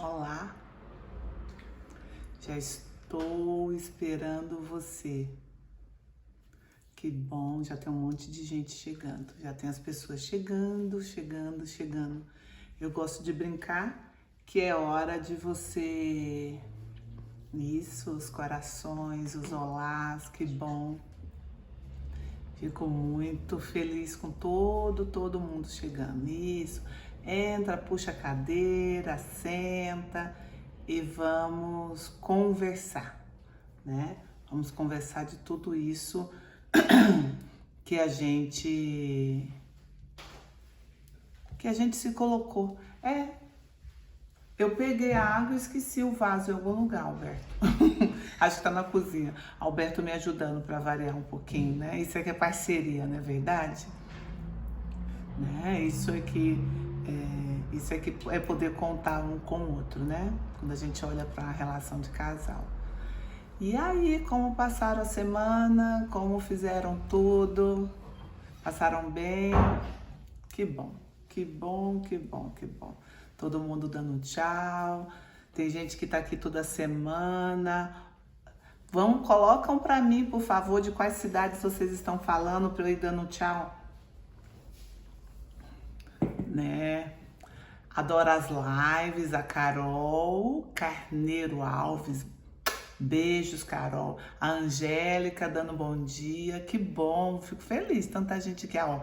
Olá, já estou esperando você. Que bom, já tem um monte de gente chegando. Já tem as pessoas chegando. Eu gosto de brincar que é hora de você. Isso, os corações, os olás, que bom. Fico muito feliz com todo mundo chegando. Isso. Entra, puxa a cadeira, senta e vamos conversar, né? Vamos conversar de tudo isso que a gente se colocou. Eu peguei a água e esqueci o vaso em algum lugar, Alberto. Acho que tá na cozinha. Alberto me ajudando para variar um pouquinho, né? Isso aqui é parceria, não é verdade? Né? Isso aqui é poder contar um com o outro, né? Quando a gente olha para a relação de casal. E aí, como passaram a semana? Como fizeram tudo? Passaram bem? Que bom, que bom, que bom, que bom. Todo mundo dando tchau. Tem gente que tá aqui toda semana. Colocam para mim, por favor, de quais cidades vocês estão falando para eu ir dando tchau. Né? Adoro as lives, a Carol Carneiro Alves. Beijos, Carol. A Angélica dando bom dia. Que bom, fico feliz. Tanta gente aqui, ó.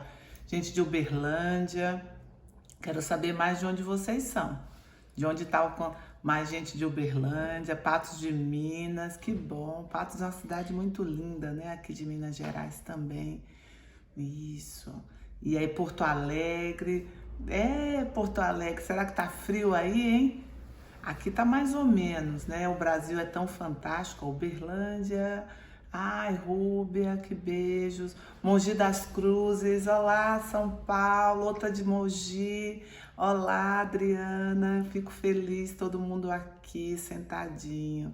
Gente de Uberlândia. Quero saber mais de onde vocês são. De onde tá mais gente de Uberlândia, Patos de Minas. Que bom. Patos é uma cidade muito linda, né? Aqui de Minas Gerais também. Isso. E aí, Porto Alegre. Porto Alegre. Será que tá frio aí, hein? Aqui tá mais ou menos, né? O Brasil é tão fantástico. Uberlândia. Ai, Rúbia, que beijos. Mogi das Cruzes. Olá, São Paulo. Outra de Mogi. Olá, Adriana. Fico feliz, todo mundo aqui sentadinho,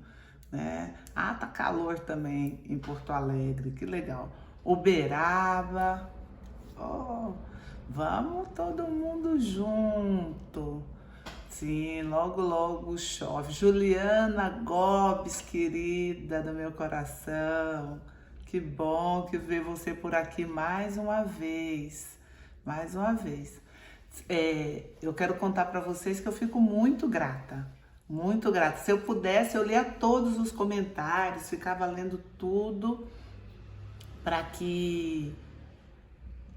né? Tá calor também em Porto Alegre. Que legal. Uberaba. Oh, vamos todo mundo junto. Sim, logo chove. Juliana Gobes, querida do meu coração. Que bom que ver você por aqui mais uma vez. Mais uma vez. Eu quero contar para vocês que eu fico muito grata. Muito grata. Se eu pudesse, eu lia todos os comentários, ficava lendo tudo para que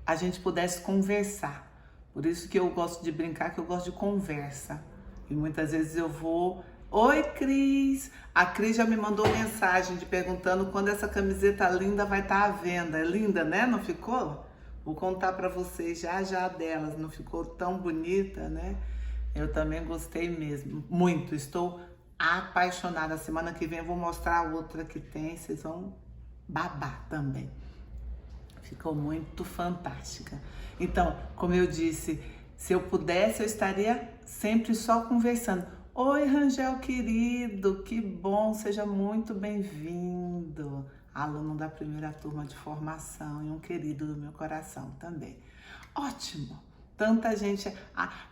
a gente pudesse conversar. Por isso que eu gosto de brincar, que eu gosto de conversa. E muitas vezes eu vou... Oi, Cris! A Cris já me mandou mensagem perguntando quando essa camiseta linda vai estar à venda. É linda, né? Não ficou? Vou contar para vocês já delas. Não ficou tão bonita, né? Eu também gostei mesmo. Muito. Estou apaixonada. Semana que vem eu vou mostrar a outra que tem. Vocês vão babar também. Ficou muito fantástica. Então, como eu disse, se eu pudesse, eu estaria sempre só conversando. Oi, Rangel querido, que bom, seja muito bem-vindo. Aluno da primeira turma de formação e um querido do meu coração também. Ótimo, tanta gente.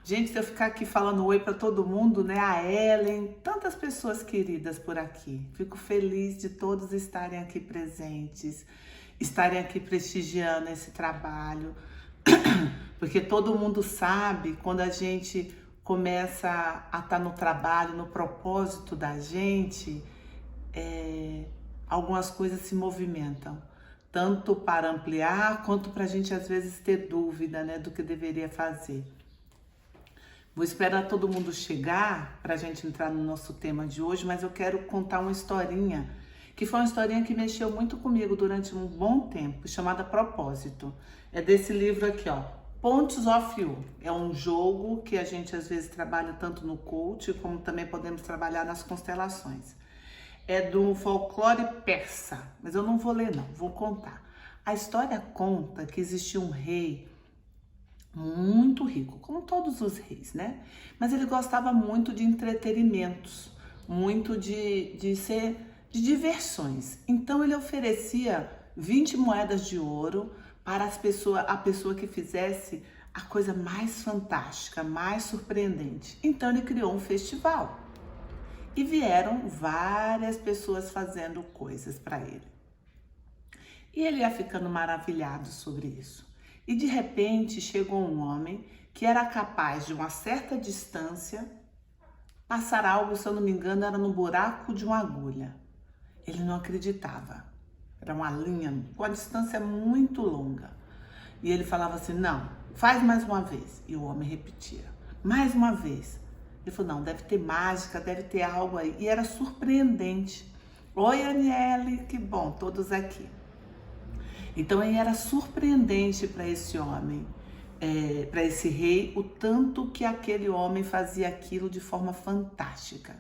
Gente, se eu ficar aqui falando oi para todo mundo, né? A Ellen, tantas pessoas queridas por aqui. Fico feliz de todos estarem aqui presentes, estarem aqui prestigiando esse trabalho, porque todo mundo sabe quando a gente começa a estar no trabalho, no propósito da gente, algumas coisas se movimentam, tanto para ampliar quanto para a gente às vezes ter dúvida, né, do que deveria fazer. Vou esperar todo mundo chegar para a gente entrar no nosso tema de hoje, mas eu quero contar uma historinha que foi uma historinha que mexeu muito comigo durante um bom tempo, chamada Propósito. É desse livro aqui, ó, Pontes of You. É um jogo que a gente às vezes trabalha tanto no coach, como também podemos trabalhar nas constelações. É do folclore persa, mas eu não vou ler não, vou contar. A história conta que existia um rei muito rico, como todos os reis, né? Mas ele gostava muito de entretenimentos, muito de diversões. Então ele oferecia 20 moedas de ouro para a pessoa que fizesse a coisa mais fantástica, mais surpreendente. Então ele criou um festival. E vieram várias pessoas fazendo coisas para ele. E ele ia ficando maravilhado sobre isso. E de repente chegou um homem que era capaz de uma certa distância passar algo, se eu não me engano, era no buraco de uma agulha. Ele não acreditava. Era uma linha com a distância muito longa. E ele falava assim, não, faz mais uma vez. E o homem repetia, mais uma vez. Ele falou, não, deve ter mágica, deve ter algo aí. E era surpreendente. Oi, Aniele, que bom, todos aqui. Então, aí era surpreendente para esse homem, para esse rei, o tanto que aquele homem fazia aquilo de forma fantástica.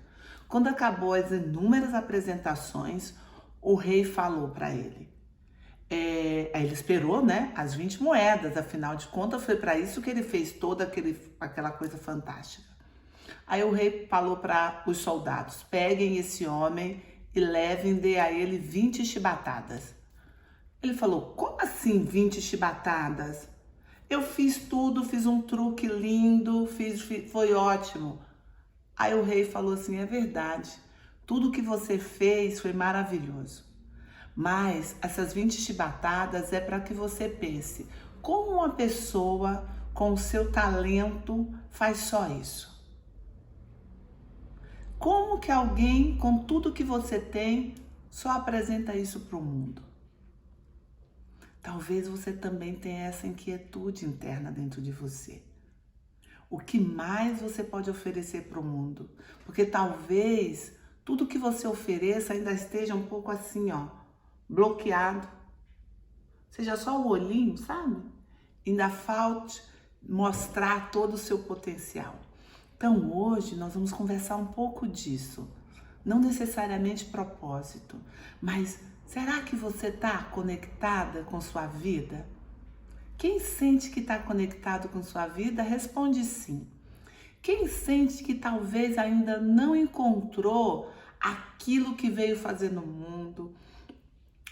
Quando acabou as inúmeras apresentações, o rei falou para ele. Aí ele esperou, né, as 20 moedas, afinal de contas foi para isso que ele fez toda aquela coisa fantástica. Aí o rei falou para os soldados, peguem esse homem e levem-de a ele 20 chibatadas. Ele falou, como assim 20 chibatadas? Eu fiz tudo, fiz um truque lindo, foi ótimo. Aí o rei falou assim, é verdade, tudo que você fez foi maravilhoso. Mas essas 20 chibatadas é para que você pense, como uma pessoa com o seu talento faz só isso? Como que alguém com tudo que você tem só apresenta isso para o mundo? Talvez você também tenha essa inquietude interna dentro de você. O que mais você pode oferecer para o mundo? Porque talvez tudo que você ofereça ainda esteja um pouco assim, ó, bloqueado. Seja só o olhinho, sabe? Ainda falte mostrar todo o seu potencial. Então hoje nós vamos conversar um pouco disso. Não necessariamente propósito, mas será que você está conectada com sua vida? Quem sente que está conectado com sua vida, responde sim. Quem sente que talvez ainda não encontrou aquilo que veio fazer no mundo,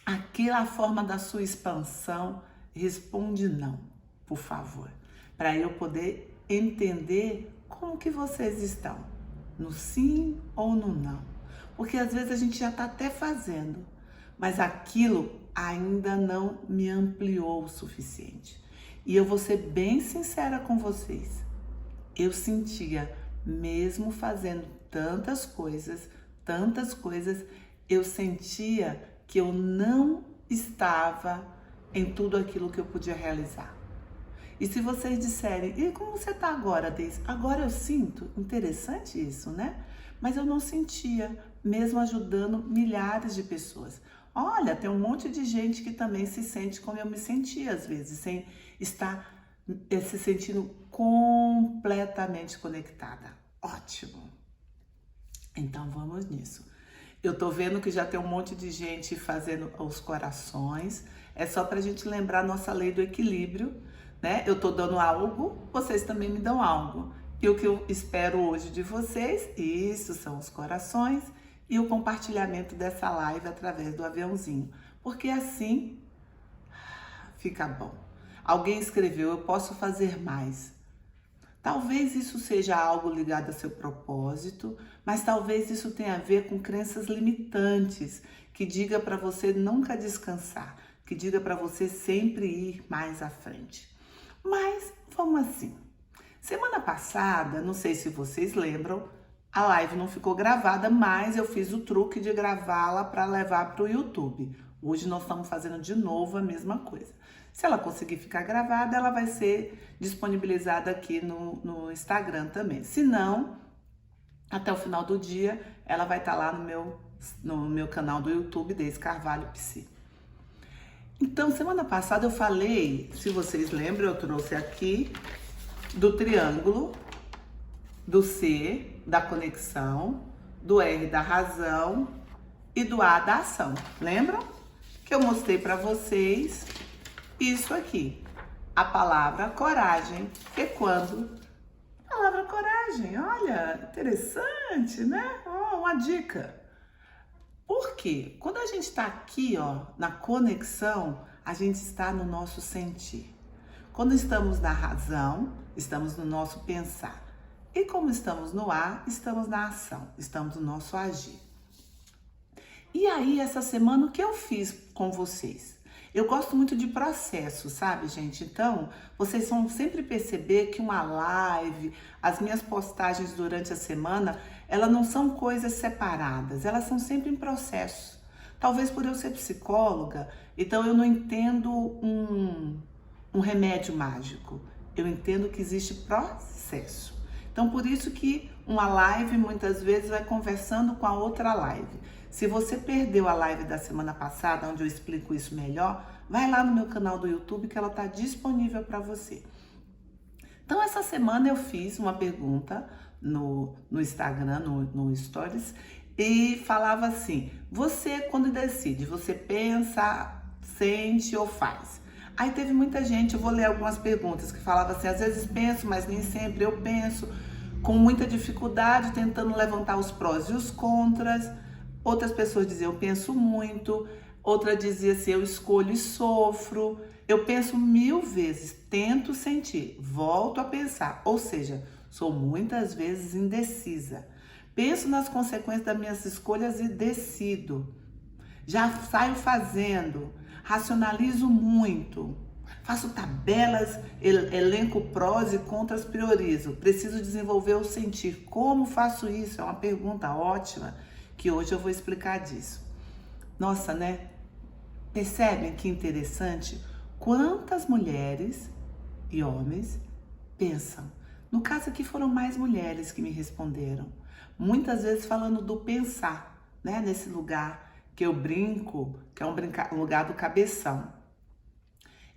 aquela forma da sua expansão, responde não, por favor, para eu poder entender como que vocês estão, no sim ou no não. Porque às vezes a gente já está até fazendo, mas aquilo ainda não me ampliou o suficiente. E eu vou ser bem sincera com vocês. Eu sentia, mesmo fazendo tantas coisas, eu sentia que eu não estava em tudo aquilo que eu podia realizar. E se vocês disserem, e como você está agora, Deise? Agora eu sinto, interessante isso, né? Mas eu não sentia, mesmo ajudando milhares de pessoas. Olha, tem um monte de gente que também se sente como eu me sentia às vezes, sem estar se sentindo completamente conectada. Ótimo! Então vamos nisso. Eu tô vendo que já tem um monte de gente fazendo os corações. É só pra gente lembrar a nossa lei do equilíbrio, né? Eu tô dando algo, vocês também me dão algo. E o que eu espero hoje de vocês, isso são os corações e o compartilhamento dessa live através do aviãozinho. Porque assim fica bom. Alguém escreveu, eu posso fazer mais. Talvez isso seja algo ligado a seu propósito, mas talvez isso tenha a ver com crenças limitantes, que diga para você nunca descansar, que diga para você sempre ir mais à frente. Mas vamos assim. Semana passada, não sei se vocês lembram, a live não ficou gravada, mas eu fiz o truque de gravá-la para levar para o YouTube. Hoje nós estamos fazendo de novo a mesma coisa. Se ela conseguir ficar gravada, ela vai ser disponibilizada aqui no Instagram também. Se não, até o final do dia, ela vai estar lá no meu canal do YouTube, Deise Carvalho Psi. Então, semana passada eu falei, se vocês lembram, eu trouxe aqui do triângulo, do C, da conexão, do R, da razão e do A, da ação. Lembram? Que eu mostrei para vocês isso aqui, a palavra coragem, que é quando... Palavra coragem, olha, interessante, né? Oh, uma dica. Por quê? Quando a gente está aqui, ó, na conexão, a gente está no nosso sentir. Quando estamos na razão, estamos no nosso pensar. E como estamos no ar, estamos na ação, estamos no nosso agir. E aí, essa semana, o que eu fiz com vocês? Eu gosto muito de processo, sabe, gente? Então, vocês vão sempre perceber que uma live, as minhas postagens durante a semana, elas não são coisas separadas, elas são sempre em processo. Talvez por eu ser psicóloga, então eu não entendo um remédio mágico. Eu entendo que existe processo. Então, por isso que uma live muitas vezes vai conversando com a outra live. Se você perdeu a live da semana passada, onde eu explico isso melhor, vai lá no meu canal do YouTube que ela está disponível para você. Então, essa semana eu fiz uma pergunta no Instagram, no Stories, e falava assim: você, quando decide, você pensa, sente ou faz? Aí teve muita gente, eu vou ler algumas perguntas, que falava assim: às vezes penso, mas nem sempre eu penso, com muita dificuldade, tentando levantar os prós e os contras. Outras pessoas diziam: eu penso muito. Outra dizia assim: eu escolho e sofro. Eu penso 1000 vezes, tento sentir, volto a pensar. Ou seja, sou muitas vezes indecisa. Penso nas consequências das minhas escolhas e decido. Já saio fazendo, racionalizo muito. Faço tabelas, elenco prós e contras, priorizo. Preciso desenvolver o sentir. Como faço isso? É uma pergunta ótima que hoje eu vou explicar disso. Nossa, né? Percebem que interessante? Quantas mulheres e homens pensam? No caso aqui foram mais mulheres que me responderam. Muitas vezes falando do pensar, né? Nesse lugar que eu brinco, que é um lugar do cabeção.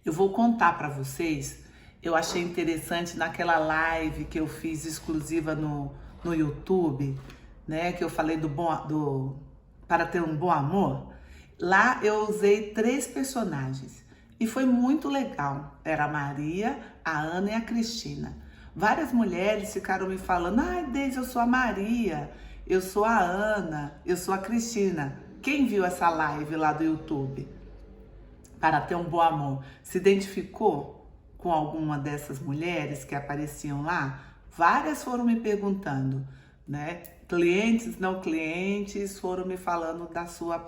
Eu vou contar para vocês, eu achei interessante naquela live que eu fiz exclusiva no YouTube, né? Que eu falei para ter um bom amor. Lá eu usei 3 personagens e foi muito legal. Era a Maria, a Ana e a Cristina. Várias mulheres ficaram me falando: ai, Deise, eu sou a Maria, eu sou a Ana, eu sou a Cristina. Quem viu essa live lá do YouTube? Para ter um bom amor, se identificou com alguma dessas mulheres que apareciam lá? Várias foram me perguntando, né? Clientes, não clientes, foram me falando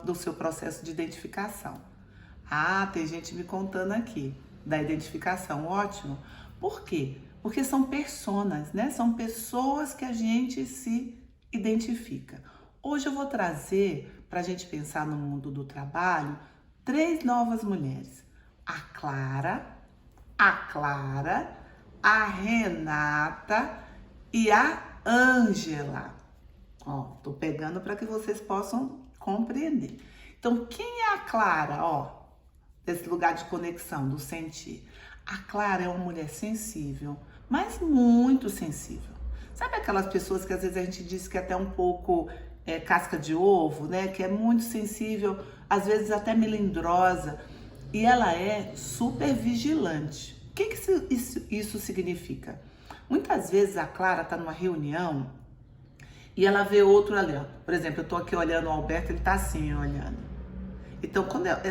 do seu processo de identificação. Ah, tem gente me contando aqui da identificação, ótimo. Por quê? Porque são personas, né? São pessoas que a gente se identifica. Hoje eu vou trazer, para a gente pensar no mundo do trabalho, 3 novas mulheres: a Clara, a Renata e a Ângela. Ó, tô pegando para que vocês possam compreender. Então, quem é a Clara, ó, desse lugar de conexão, do sentir? A Clara é uma mulher sensível, mas muito sensível. Sabe aquelas pessoas que às vezes a gente diz que é até um pouco casca de ovo, né? Que é muito sensível, às vezes até melindrosa. E ela é super vigilante. O que isso significa? Muitas vezes a Clara tá numa reunião e ela vê outro ali, ó. Por exemplo, eu tô aqui olhando o Alberto, ele tá assim, olhando. Então,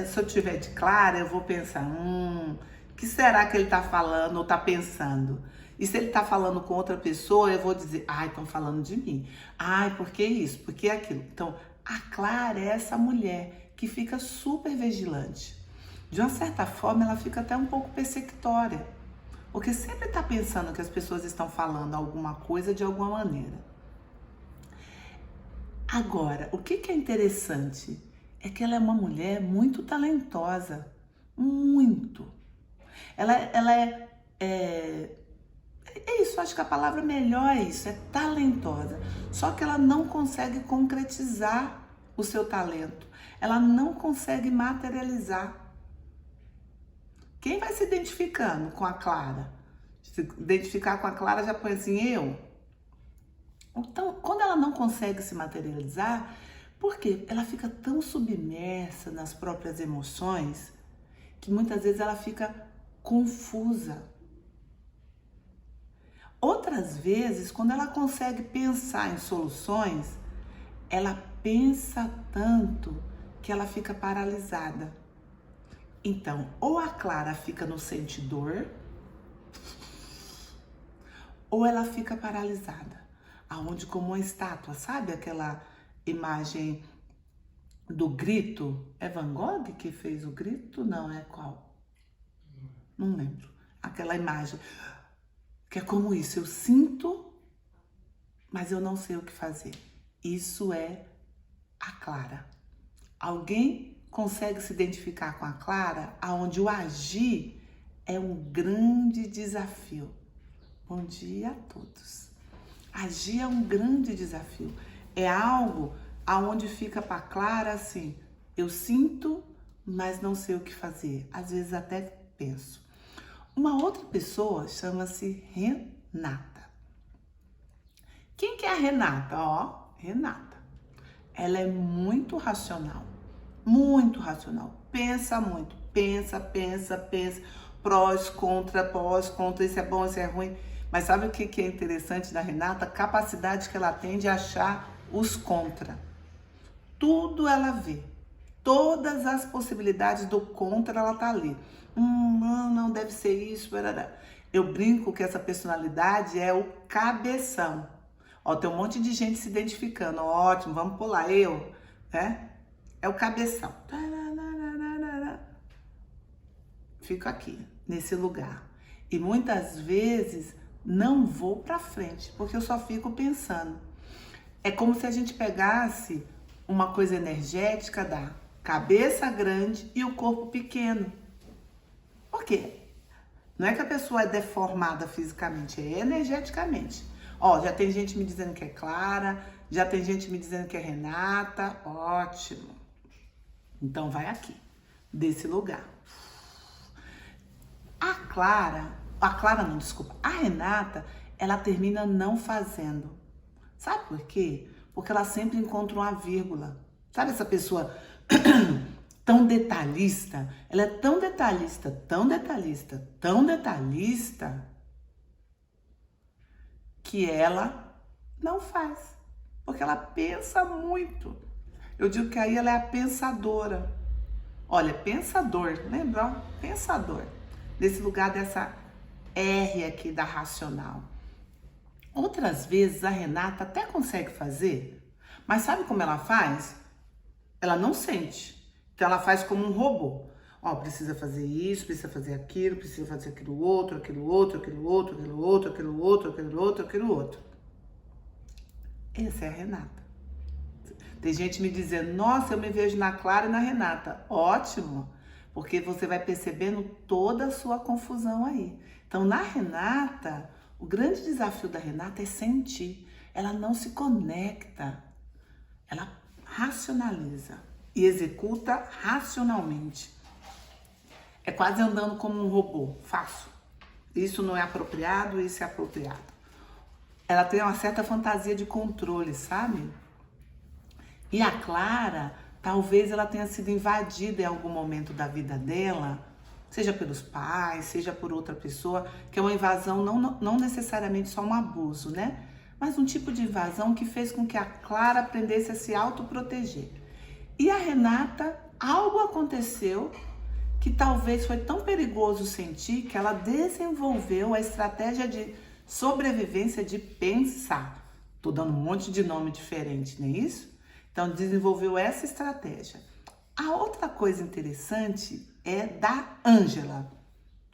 se eu tiver de Clara, eu vou pensar: o que será que ele tá falando ou tá pensando? E se ele tá falando com outra pessoa, eu vou dizer: ai, estão falando de mim. Ai, por que isso? Por que aquilo? Então, a Clara é essa mulher que fica super vigilante. De uma certa forma, ela fica até um pouco persecutória, porque sempre tá pensando que as pessoas estão falando alguma coisa de alguma maneira. Agora, o que é interessante é que ela é uma mulher muito talentosa, muito. Ela é isso, acho que a palavra melhor é isso, é talentosa. Só que ela não consegue concretizar o seu talento, ela não consegue materializar. Quem vai se identificando com a Clara? Se identificar com a Clara já põe assim: eu. Então, quando ela não consegue se materializar, porque ela fica tão submersa nas próprias emoções que muitas vezes ela fica confusa. Outras vezes, quando ela consegue pensar em soluções, ela pensa tanto que ela fica paralisada. Então, ou a Clara fica no sentidor, ou ela fica paralisada, aonde como uma estátua, sabe aquela imagem do grito? É Van Gogh que fez o grito? Não, é qual? Não lembro. Aquela imagem que é como isso, eu sinto, mas eu não sei o que fazer. Isso é a Clara. Alguém consegue se identificar com a Clara, aonde o agir é um grande desafio. Bom dia a todos. Agir é um grande desafio. É algo aonde fica para Clara assim, eu sinto, mas não sei o que fazer. Às vezes até penso. Uma outra pessoa chama-se Renata. Quem que é a Renata? Ó, Renata. Ela é muito racional. Muito racional. Pensa muito. Pensa. Prós, contra, isso é bom, isso é ruim. Mas sabe o que é interessante da Renata? A capacidade que ela tem de achar os contra. Tudo ela vê. Todas as possibilidades do contra, ela tá ali. Não deve ser isso. Eu brinco que essa personalidade é o cabeção. Ó, tem um monte de gente se identificando. Ótimo, vamos pular. Eu, né? É o cabeção. Fico aqui, nesse lugar. E muitas vezes não vou pra frente, porque eu só fico pensando. É como se a gente pegasse uma coisa energética da cabeça grande e o corpo pequeno. Por quê? Não é que a pessoa é deformada fisicamente, é energeticamente. Ó, já tem gente me dizendo que é Clara, já tem gente me dizendo que é Renata. Ótimo. Então vai aqui, desse lugar. A Renata, ela termina não fazendo. Sabe por quê? Porque ela sempre encontra uma vírgula. Sabe essa pessoa tão detalhista? Ela é tão detalhista, que ela não faz. Porque ela pensa muito. Eu digo que aí ela é a pensadora. Olha, pensador, lembra? Pensador. Nesse lugar dessa R aqui da racional. Outras vezes a Renata até consegue fazer, mas sabe como ela faz? Ela não sente. Então ela faz como um robô. Ó, precisa fazer isso, precisa fazer aquilo, precisa fazer aquilo outro. Essa é a Renata. Tem gente me dizendo, nossa, eu me vejo na Clara e na Renata. Ótimo, porque você vai percebendo toda a sua confusão aí. Então, na Renata, o grande desafio da Renata é sentir. Ela não se conecta, ela racionaliza e executa racionalmente. É quase andando como um robô, faço. Isso não é apropriado, isso é apropriado. Ela tem uma certa fantasia de controle, sabe? E a Clara, talvez ela tenha sido invadida em algum momento da vida dela, seja pelos pais, seja por outra pessoa, que é uma invasão, não necessariamente só um abuso, né? Mas um tipo de invasão que fez com que a Clara aprendesse a se autoproteger. E a Renata, algo aconteceu que talvez foi tão perigoso sentir que ela desenvolveu a estratégia de sobrevivência de pensar. Tô dando um monte de nome diferente, não é isso? Então, desenvolveu essa estratégia. A outra coisa interessante é da Ângela.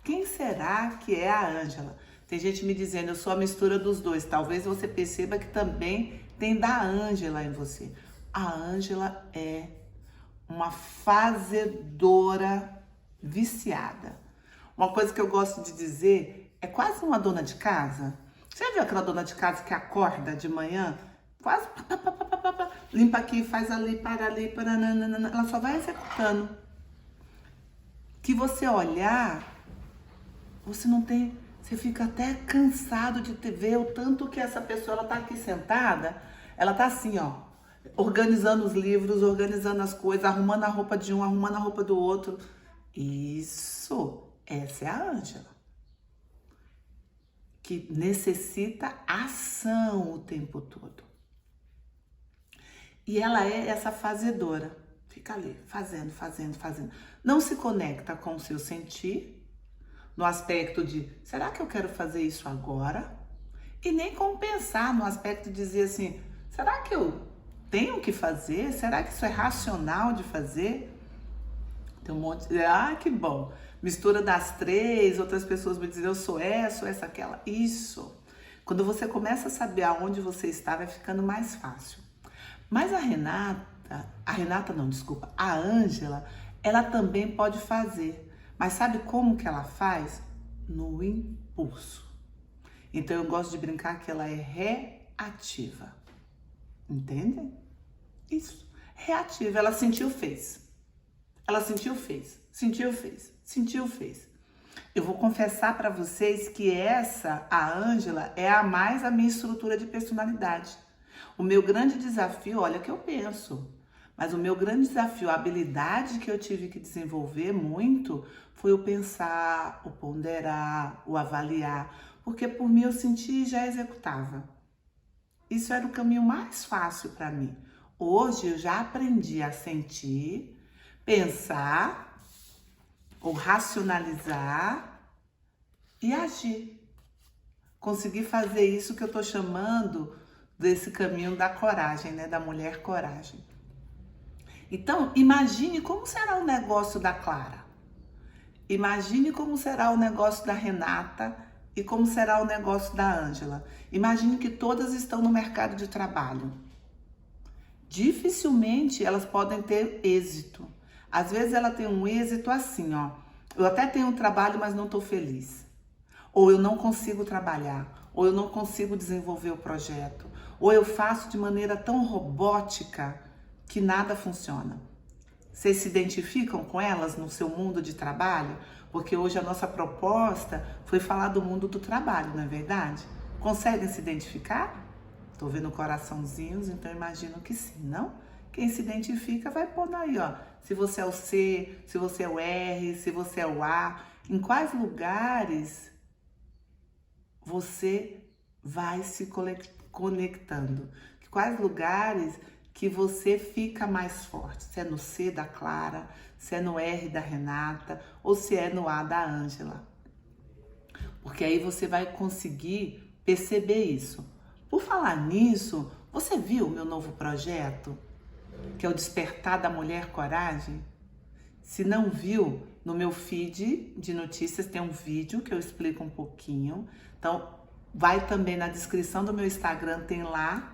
Quem será que é a Ângela? Tem gente me dizendo, eu sou a mistura dos dois. Talvez você perceba que também tem da Ângela em você. A Ângela é uma fazedora viciada. Uma coisa que eu gosto de dizer, é quase uma dona de casa. Você já viu aquela dona de casa que acorda de manhã? Quase limpa aqui, faz ali, ela só vai executando. Que você olhar, você não tem, você fica até cansado de ver o tanto que essa pessoa, ela tá aqui sentada, ela tá assim, ó, organizando os livros, organizando as coisas, arrumando a roupa de um, arrumando a roupa do outro. Essa é a Ângela. Que necessita ação o tempo todo. E ela é essa fazedora. Fica ali, fazendo. Não se conecta com o seu sentir, no aspecto de, será que eu quero fazer isso agora? E nem como pensar no aspecto de dizer assim, será que eu tenho que fazer? Será que isso é racional de fazer? Tem um monte de... Ah, que bom. Mistura das três, outras pessoas me dizem, eu sou essa, aquela. Isso. Quando você começa a saber aonde você está, vai ficando mais fácil. Mas a Renata não, desculpa, a Ângela, ela também pode fazer. Mas sabe como que ela faz? No impulso. Então eu gosto de brincar que ela é reativa. Entende? Isso. Reativa. Ela sentiu, fez. Ela sentiu, fez. Sentiu, fez. Sentiu, fez. Eu vou confessar para vocês que a Ângela, é a minha estrutura de personalidade. O meu grande desafio, olha que eu penso, mas o meu grande desafio, a habilidade que eu tive que desenvolver muito, foi o pensar, o ponderar, o avaliar, porque por mim eu sentia e já executava. Isso era o caminho mais fácil para mim. Hoje eu já aprendi a sentir, pensar, ou racionalizar e agir. Consegui fazer isso que eu estou chamando desse caminho da coragem, né? Da mulher coragem. Então, imagine como será o negócio da Clara. Imagine como será o negócio da Renata e como será o negócio da Ângela. Imagine que todas estão no mercado de trabalho. Dificilmente elas podem ter êxito. Às vezes ela tem um êxito assim, ó. Eu até tenho um trabalho, mas não estou feliz. Ou eu não consigo trabalhar. Ou eu não consigo desenvolver o projeto. Ou eu faço de maneira tão robótica que nada funciona. Vocês se identificam com elas no seu mundo de trabalho? Porque hoje a nossa proposta foi falar do mundo do trabalho, não é verdade? Conseguem se identificar? Estou vendo coraçãozinhos, então imagino que sim, não? Quem se identifica vai pondo aí, ó. Se você é o C, se você é o R, se você é o A. Em quais lugares você vai se conectando? Quais lugares que você fica mais forte? Se é no C da Clara, se é no R da Renata ou se é no A da Ângela. Porque aí você vai conseguir perceber isso. Por falar nisso, você viu o meu novo projeto? Que é o Despertar da Mulher Coragem? Se não viu, no meu feed de notícias tem um vídeo que eu explico um pouquinho. Então, vai também na descrição do meu Instagram, tem lá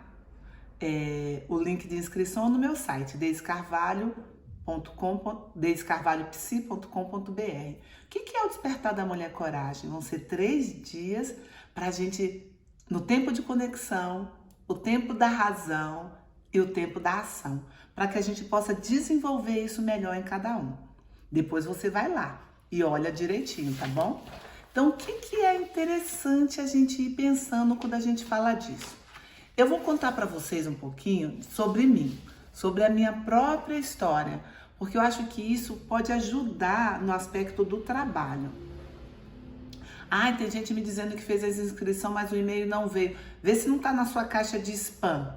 o link de inscrição no meu site, deiscarvalhopsi.com.br. O que é o Despertar da Mulher Coragem? Vão ser 3 dias para a gente, no tempo de conexão, o tempo da razão e o tempo da ação, para que a gente possa desenvolver isso melhor em cada um. Depois você vai lá e olha direitinho, tá bom? Então, o que é interessante a gente ir pensando quando a gente fala disso? Eu vou contar para vocês um pouquinho sobre mim, sobre a minha própria história, porque eu acho que isso pode ajudar no aspecto do trabalho. Ai, tem gente me dizendo que fez a inscrição, mas o e-mail não veio. Vê se não está na sua caixa de spam,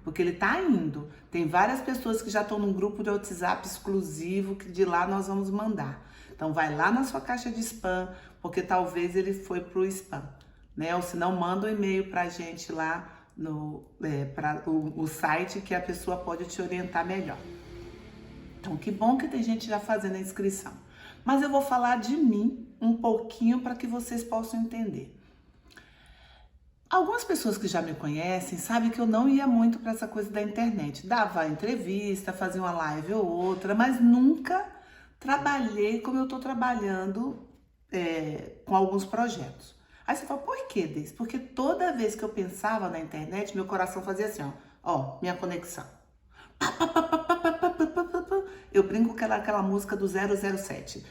porque ele está indo. Tem várias pessoas que já estão num grupo de WhatsApp exclusivo, que de lá nós vamos mandar. Então vai lá na sua caixa de spam, porque talvez ele foi pro spam, né? Ou se não, manda um e-mail pra gente lá para o site, que a pessoa pode te orientar melhor. Então, que bom que tem gente já fazendo a inscrição. Mas eu vou falar de mim um pouquinho para que vocês possam entender. Algumas pessoas que já me conhecem sabem que eu não ia muito para essa coisa da internet. Dava entrevista, fazia uma live ou outra, mas nunca trabalhei como eu estou trabalhando com alguns projetos. Aí você fala, por que, Deise? Porque toda vez que eu pensava na internet, meu coração fazia assim, ó, minha conexão. Eu brinco com aquela música do 007.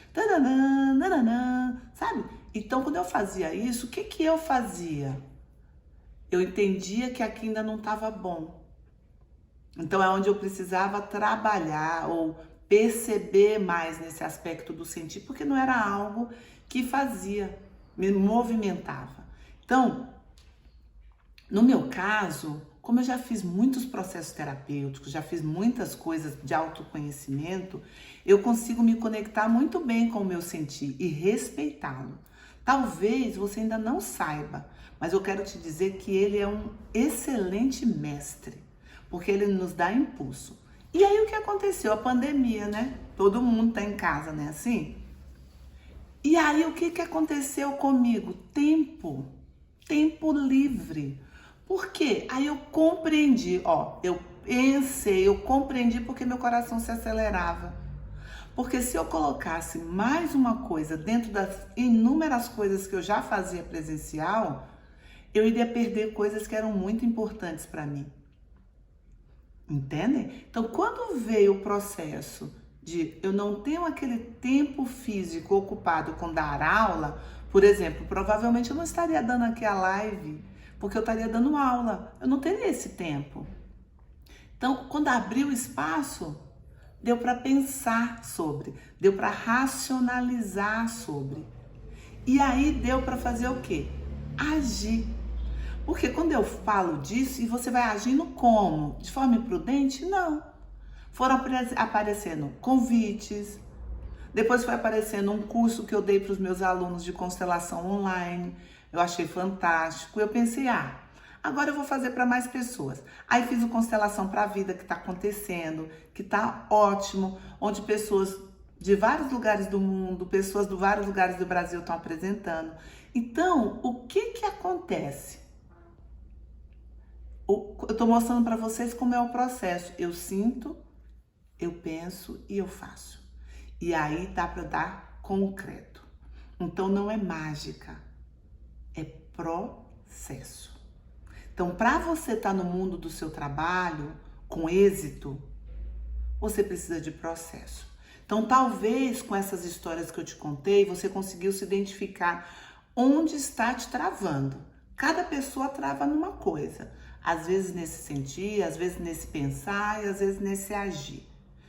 Sabe? Então, quando eu fazia isso, o que eu fazia? Eu entendia que aqui ainda não estava bom. Então, é onde eu precisava trabalhar ou perceber mais nesse aspecto do sentir, porque não era algo que me movimentava. Então, no meu caso, como eu já fiz muitos processos terapêuticos, já fiz muitas coisas de autoconhecimento, eu consigo me conectar muito bem com o meu sentir e respeitá-lo. Talvez você ainda não saiba, Mas eu quero te dizer que ele é um excelente mestre, porque ele nos dá impulso. E aí o que aconteceu? A pandemia, né? Todo mundo tá em casa, né? Assim? E aí o que aconteceu comigo? Tempo livre. Por quê? Aí eu compreendi, ó, eu pensei, eu compreendi porque meu coração se acelerava. Porque se eu colocasse mais uma coisa dentro das inúmeras coisas que eu já fazia presencial, eu iria perder coisas que eram muito importantes para mim. Entendem? Então, quando veio o processo de eu não tenho aquele tempo físico ocupado com dar aula, por exemplo, provavelmente eu não estaria dando aqui a live, porque eu estaria dando aula. Eu não teria esse tempo. Então, quando abriu o espaço, deu para pensar sobre, deu para racionalizar sobre. E aí deu para fazer o quê? Agir. Porque quando eu falo disso, e você vai agindo como? De forma imprudente? Não. Foram aparecendo convites, depois foi aparecendo um curso que eu dei para os meus alunos de constelação online. Eu achei fantástico. Eu pensei, agora eu vou fazer para mais pessoas. Aí fiz o Constelação para a Vida, que está acontecendo, que está ótimo, onde pessoas de vários lugares do mundo, pessoas de vários lugares do Brasil estão apresentando. Então, o que acontece? Eu estou mostrando para vocês como é o processo. Eu sinto, eu penso e eu faço. E aí dá para dar concreto. Então não é mágica, é processo. Então, para você estar no mundo do seu trabalho com êxito, você precisa de processo. Então, talvez com essas histórias que eu te contei, você conseguiu se identificar onde está te travando. Cada pessoa trava numa coisa. Às vezes nesse sentir, às vezes nesse pensar e às vezes nesse agir.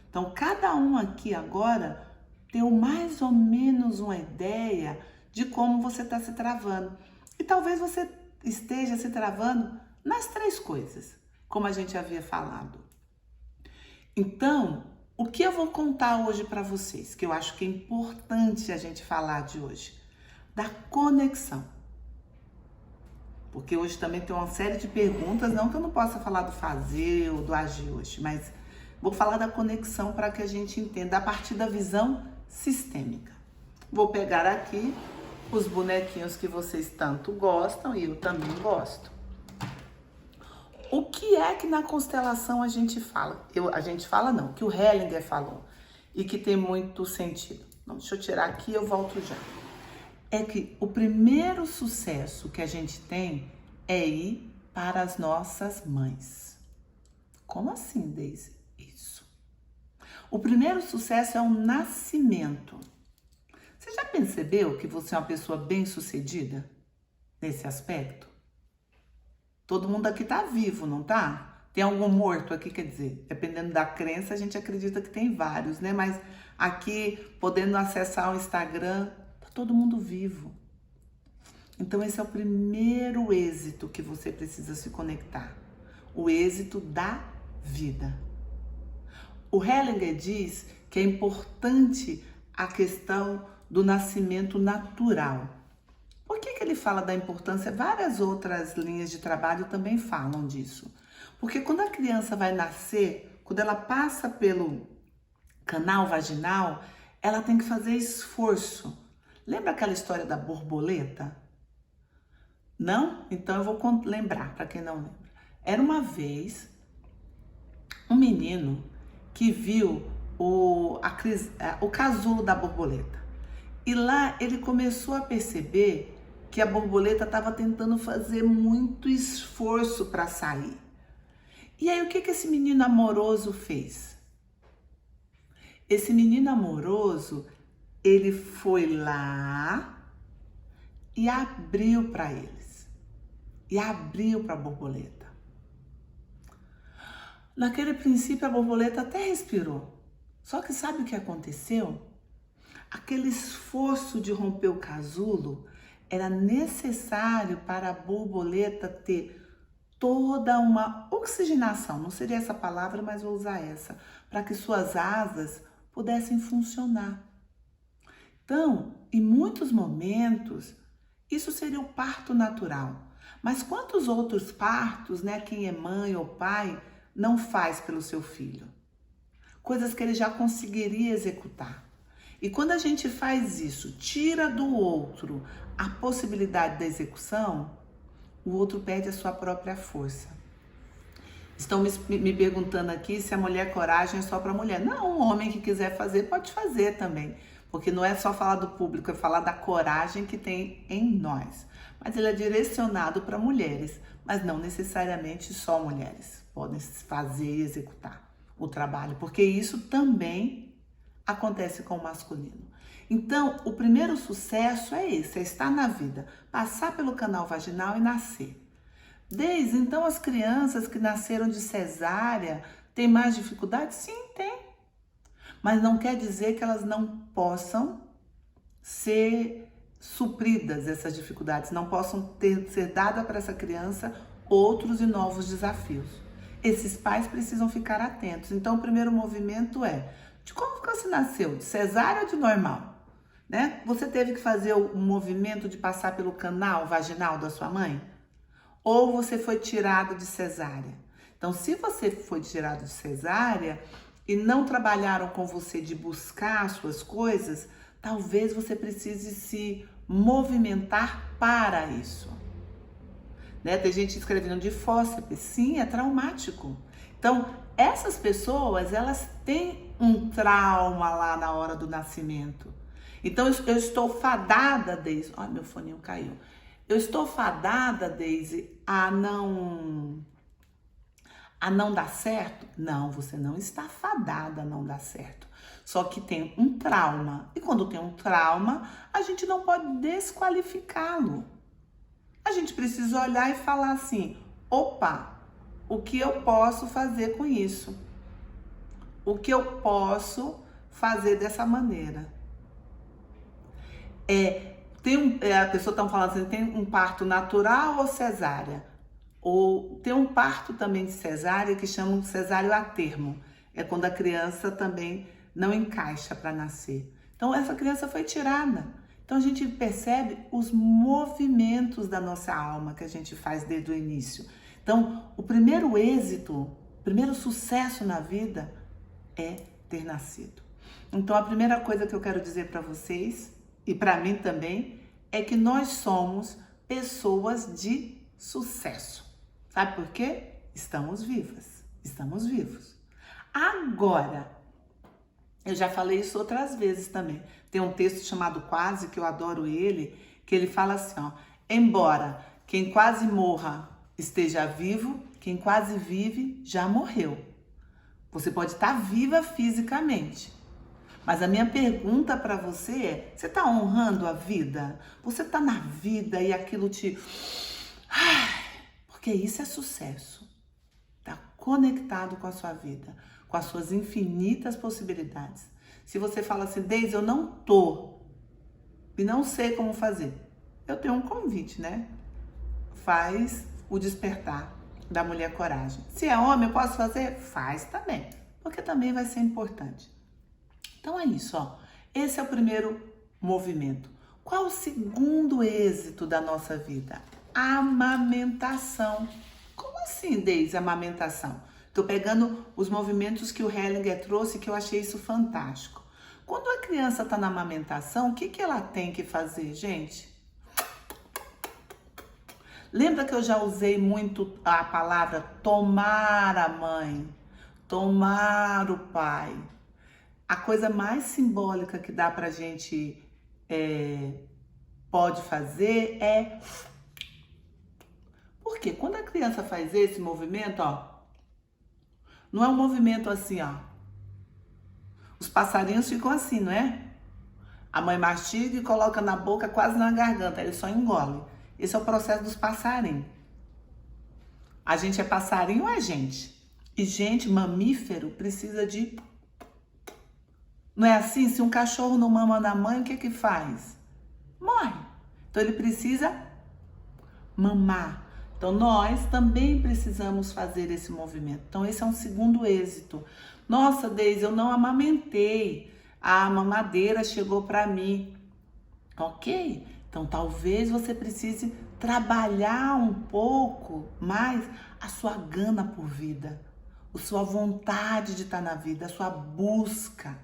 Então, cada um aqui agora deu mais ou menos uma ideia de como você está se travando. E talvez você esteja se travando nas 3 coisas, como a gente havia falado. Então, o que eu vou contar hoje para vocês, que eu acho que é importante a gente falar de hoje, da conexão. Porque hoje também tem uma série de perguntas, não que eu não possa falar do fazer ou do agir hoje, mas vou falar da conexão para que a gente entenda a partir da visão sistêmica. Vou pegar aqui os bonequinhos que vocês tanto gostam e eu também gosto. O que é que na constelação a gente fala? Que o Hellinger falou e que tem muito sentido. Não, deixa eu tirar aqui e eu volto já. É que o primeiro sucesso que a gente tem é ir para as nossas mães. Como assim, Deise? Isso. O primeiro sucesso é o nascimento. Você já percebeu que você é uma pessoa bem-sucedida nesse aspecto? Todo mundo aqui tá vivo, não tá? Tem algum morto aqui, quer dizer, dependendo da crença, a gente acredita que tem vários, né? Mas aqui, podendo acessar o Instagram, tá todo mundo vivo. Então esse é o primeiro êxito que você precisa se conectar. O êxito da vida. O Hellinger diz que é importante a questão do nascimento natural. Por que ele fala da importância? Várias outras linhas de trabalho também falam disso. Porque quando a criança vai nascer, quando ela passa pelo canal vaginal, ela tem que fazer esforço. Lembra aquela história da borboleta? Não? Então eu vou lembrar, para quem não lembra. Era uma vez um menino que viu o casulo da borboleta. E lá ele começou a perceber que a borboleta estava tentando fazer muito esforço para sair. E aí o que esse menino amoroso fez? Esse menino amoroso, ele foi lá e abriu para eles. E abriu para a borboleta. Naquele princípio a borboleta até respirou. Só que sabe o que aconteceu? Aquele esforço de romper o casulo era necessário para a borboleta ter toda uma oxigenação, não seria essa palavra, mas vou usar essa, para que suas asas pudessem funcionar. Então, em muitos momentos, isso seria o parto natural. Mas quantos outros partos, né, quem é mãe ou pai, não faz pelo seu filho? Coisas que ele já conseguiria executar. E quando a gente faz isso, tira do outro a possibilidade da execução, o outro perde a sua própria força. Estão me perguntando aqui se a mulher coragem é só para mulher. Não, um homem que quiser fazer, pode fazer também. Porque não é só falar do público, é falar da coragem que tem em nós. Mas ele é direcionado para mulheres, mas não necessariamente só mulheres podem fazer e executar o trabalho, porque isso também acontece com o masculino. Então, o primeiro sucesso é esse, é estar na vida, passar pelo canal vaginal e nascer. Desde então, as crianças que nasceram de cesárea têm mais dificuldade? Sim, tem. Mas não quer dizer que elas não possam ser supridas, essas dificuldades, não possam ser dada para essa criança outros e novos desafios. Esses pais precisam ficar atentos. Então, o primeiro movimento é, de como você nasceu? De cesárea ou de normal? Né? Você teve que fazer o movimento de passar pelo canal vaginal da sua mãe? Ou você foi tirado de cesárea? Então, se você foi tirado de cesárea e não trabalharam com você de buscar as suas coisas, talvez você precise se movimentar para isso. Né? Tem gente escrevendo de fórceps, sim, é traumático. Então, essas pessoas, elas têm um trauma lá na hora do nascimento. Então, eu estou fadada, Deise. Ai, meu foninho caiu. Eu estou fadada, Deise, a não dar certo? Não, você não está fadada a não dar certo. Só que tem um trauma. E quando tem um trauma, a gente não pode desqualificá-lo. A gente precisa olhar e falar assim, opa, o que eu posso fazer com isso? O que eu posso fazer dessa maneira? A pessoa está falando assim, tem um parto natural ou cesárea? Ou tem um parto também de cesárea que chamam de cesáreo a termo. É quando a criança também não encaixa para nascer. Então, essa criança foi tirada. Então, a gente percebe os movimentos da nossa alma que a gente faz desde o início. Então, o primeiro êxito, o primeiro sucesso na vida é ter nascido. Então, a primeira coisa que eu quero dizer para vocês, e para mim também, é que nós somos pessoas de sucesso. Sabe por quê? Estamos vivas, estamos vivos. Agora, eu já falei isso outras vezes também. Tem um texto chamado Quase, que eu adoro ele, que ele fala assim, ó, embora quem quase morra esteja vivo, quem quase vive já morreu. Você pode estar viva fisicamente, mas a minha pergunta para você é, você está honrando a vida? Você está na vida e aquilo te... Porque isso é sucesso. Está conectado com a sua vida, com as suas infinitas possibilidades. Se você fala assim, Deise, eu não tô e não sei como fazer, eu tenho um convite, né? Faz o despertar da mulher coragem. Se é homem, eu posso fazer? Faz também, porque também vai ser importante. Então é isso, ó. Esse é o primeiro movimento. Qual o segundo êxito da nossa vida? Amamentação. Como assim, Deise, amamentação? Estou pegando os movimentos que o Hellinger trouxe, que eu achei isso fantástico. Quando a criança está na amamentação, o que ela tem que fazer, gente? Lembra que eu já usei muito a palavra tomar a mãe, tomar o pai? A coisa mais simbólica que dá pra gente pode fazer é... Porque quando a criança faz esse movimento, ó, não é um movimento assim, ó. Os passarinhos ficam assim, não é? A mãe mastiga e coloca na boca, quase na garganta, ele só engole. Esse é o processo dos passarinhos. A gente é passarinho ou é gente? E gente, mamífero, precisa de... Não é assim? Se um cachorro não mama na mãe, o que que faz? Morre. Então ele precisa mamar. Então nós também precisamos fazer esse movimento. Então esse é um segundo êxito. Nossa, Deise, eu não amamentei. A mamadeira chegou para mim. Ok? Então talvez você precise trabalhar um pouco mais a sua gana por vida, a sua vontade de estar na vida, a sua busca.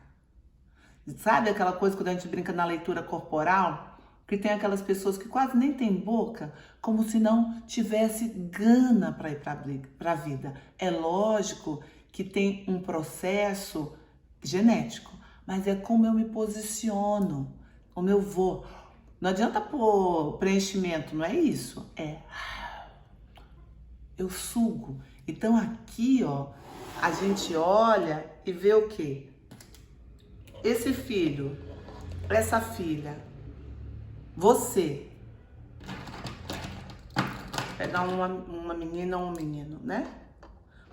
Sabe aquela coisa quando a gente brinca na leitura corporal? Que tem aquelas pessoas que quase nem tem boca, como se não tivesse gana para ir para a vida. É lógico que tem um processo genético, mas é como eu me posiciono, como eu vou. Não adianta pôr preenchimento, não é isso. É eu sugo. Então aqui, ó, a gente olha e vê o quê? Esse filho, essa filha, você. Pegar uma menina ou um menino, né?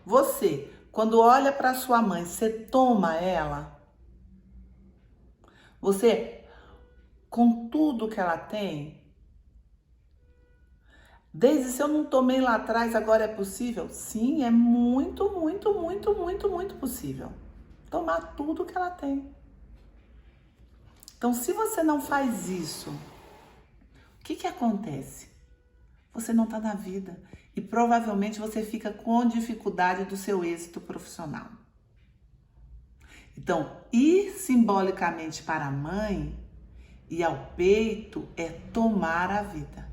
Você, quando olha para sua mãe, você toma ela? Você, com tudo que ela tem? Desde se eu não tomei lá atrás, agora é possível? Sim, é muito, muito, muito, muito, muito possível. Tomar tudo que ela tem. Então, se você não faz isso, o que acontece? Você não está na vida e provavelmente você fica com dificuldade do seu êxito profissional. Então, ir simbolicamente para a mãe e ao peito é tomar a vida.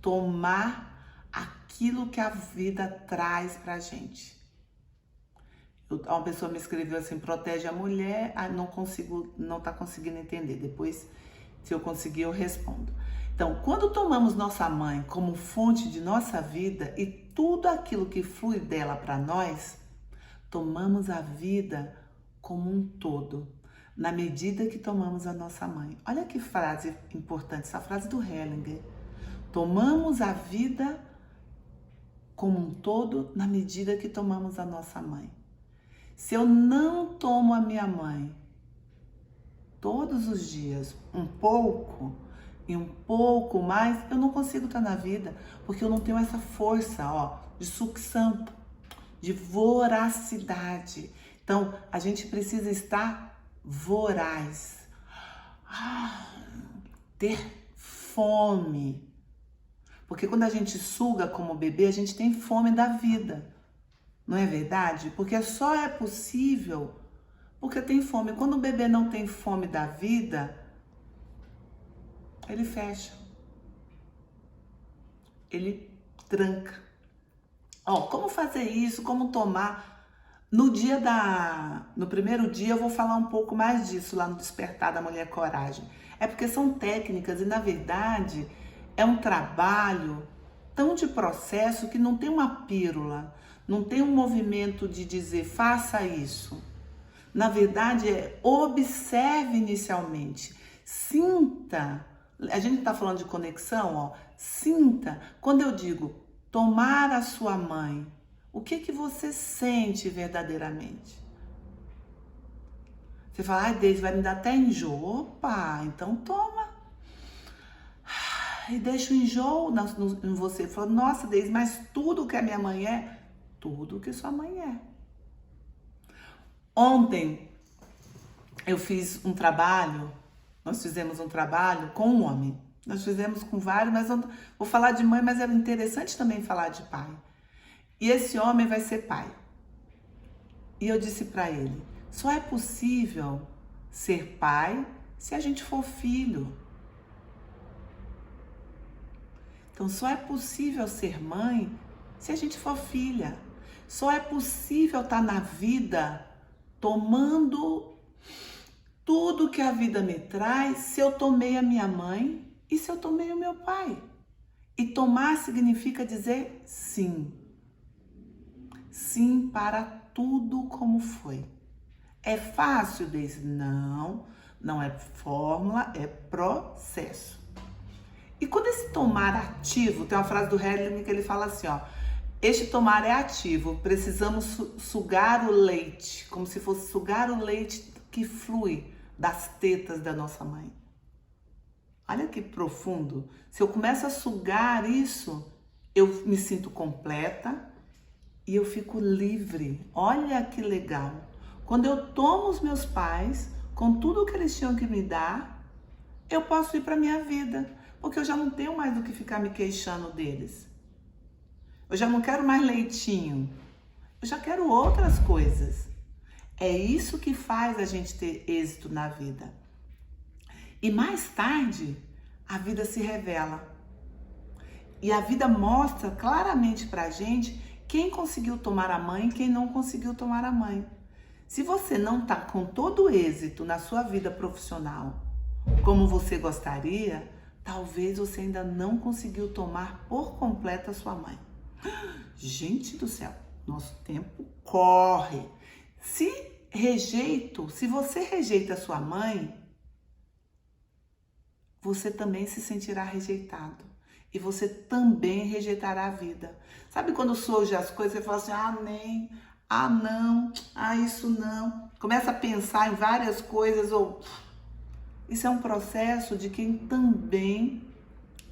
Tomar aquilo que a vida traz pra gente. Uma pessoa me escreveu assim, protege a mulher, não tá conseguindo entender. Depois, se eu conseguir, eu respondo. Então, quando tomamos nossa mãe como fonte de nossa vida e tudo aquilo que flui dela para nós, tomamos a vida como um todo, na medida que tomamos a nossa mãe. Olha que frase importante, essa frase do Hellinger. Tomamos a vida como um todo na medida que tomamos a nossa mãe. Se eu não tomo a minha mãe todos os dias, um pouco e um pouco mais, eu não consigo estar na vida, porque eu não tenho essa força, ó, de sucção, de voracidade. Então, a gente precisa estar voraz, ter fome. Porque quando a gente suga como bebê, a gente tem fome da vida. Não é verdade? Porque só é possível porque tem fome. Quando o bebê não tem fome da vida, ele fecha. Ele tranca. Ó, como fazer isso? Como tomar? No primeiro dia eu vou falar um pouco mais disso lá no Despertar da Mulher Coragem. É porque são técnicas e, na verdade, é um trabalho tão de processo que não tem uma pílula, não tem um movimento de dizer faça isso. Na verdade, observe inicialmente, sinta. A gente está falando de conexão, ó. Sinta. Quando eu digo tomar a sua mãe, o que você sente verdadeiramente? Você fala, ai, Deise, vai me dar até enjoo. Opa, então toma. E deixa o enjoo em você. Fala, nossa, Deise, mas tudo que a minha mãe é, tudo que sua mãe é. Ontem eu fiz um trabalho, nós fizemos um trabalho com um homem. Nós fizemos com vários, mas vou falar de mãe, mas era interessante também falar de pai. E esse homem vai ser pai. E eu disse para ele, só é possível ser pai se a gente for filho. Então, só é possível ser mãe se a gente for filha. Só é possível estar na vida tomando tudo que a vida me traz se eu tomei a minha mãe e se eu tomei o meu pai. E tomar significa dizer sim. Sim para tudo como foi. É fácil, Deise? Não, não é fórmula, é processo. E quando esse tomar ativo, tem uma frase do Hellinger que ele fala assim, ó, este tomar é ativo, precisamos sugar o leite, como se fosse sugar o leite que flui das tetas da nossa mãe. Olha que profundo. Se eu começo a sugar isso, eu me sinto completa e eu fico livre. Olha que legal. Quando eu tomo os meus pais, com tudo que eles tinham que me dar, eu posso ir para minha vida. Porque eu já não tenho mais do que ficar me queixando deles. Eu já não quero mais leitinho. Eu já quero outras coisas. É isso que faz a gente ter êxito na vida. E mais tarde, a vida se revela. E a vida mostra claramente pra gente quem conseguiu tomar a mãe e quem não conseguiu tomar a mãe. Se você não tá com todo o êxito na sua vida profissional como você gostaria, talvez você ainda não conseguiu tomar por completo a sua mãe. Gente do céu, nosso tempo corre. Se você rejeita a sua mãe, você também se sentirá rejeitado. E você também rejeitará a vida. Sabe quando surgem as coisas, você fala assim, ah, nem, ah, não, ah, isso não. Começa a pensar em várias coisas, ou... Isso é um processo de quem também